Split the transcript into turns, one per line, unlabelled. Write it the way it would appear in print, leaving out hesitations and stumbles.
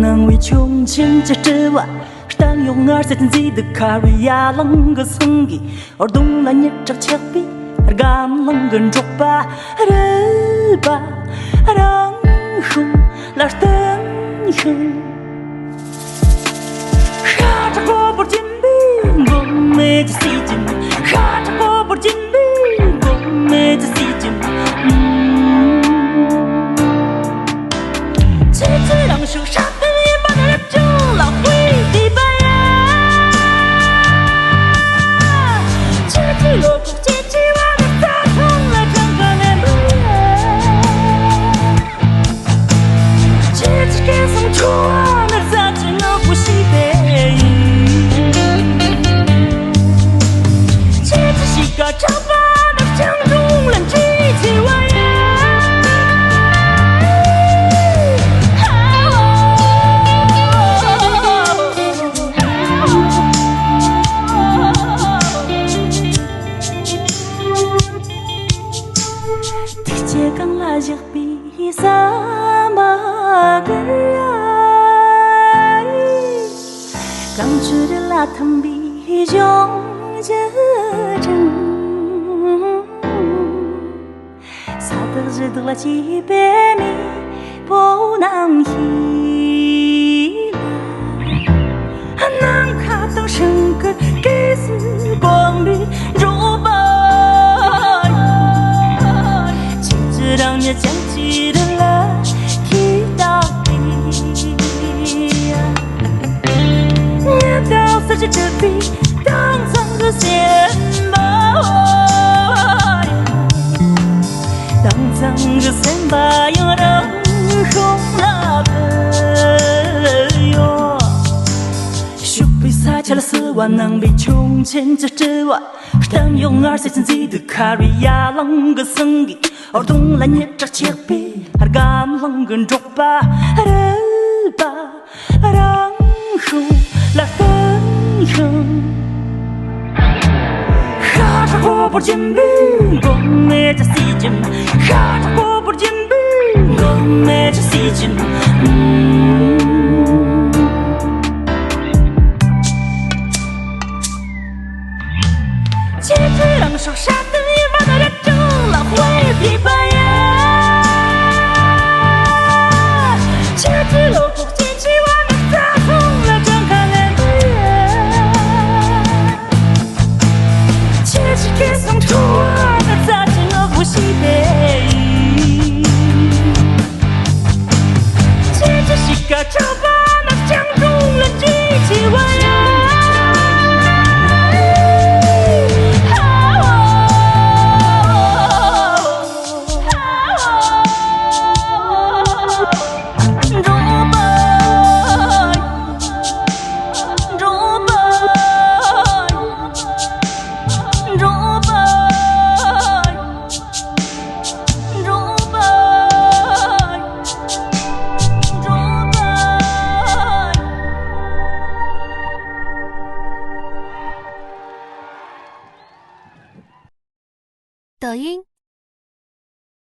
能为穷亲这指望。当用儿在天际的卡瑞亚啷个生意，而东来你这墙壁，而干啷个捉吧，人吧，让手拉登哼。哈着过不进逼，我没这细劲，哈着过不进逼，我没这细劲。骑骑让手杀得也把那就老会地白呀，骑骑锣鼓骑骑我的大冲来看看那门，骑骑给送出啊那咋只能不西北，骑骑西个长发那江中人骑骑我呀。刚拉着比萨马格啊，刚知的拉腾比中这城，萨德知道了几百米不能移来，能看到生根给死光的肉吧。让你讲起的了，提到底呀，你到三十这笔，当场个先把，当场个先把用人红了个哟，手被撒起了4万，能被穷钱这指望，当用2岁自己的卡瑞亚啷个生意。而东来你这墙壁，而干啷个捉吧，人吧，让手拉分声。哈着过不进逼，我没这细劲，哈着过不进逼，我没这细劲。骑骑让手杀得一把的人中了会疲惫呀，骑骑锣鼓骑骑我们撒从了睁开眼的，骑骑给送出我的杂志我不西北，骑骑西个找吧那江中人举起我呀。
抖音。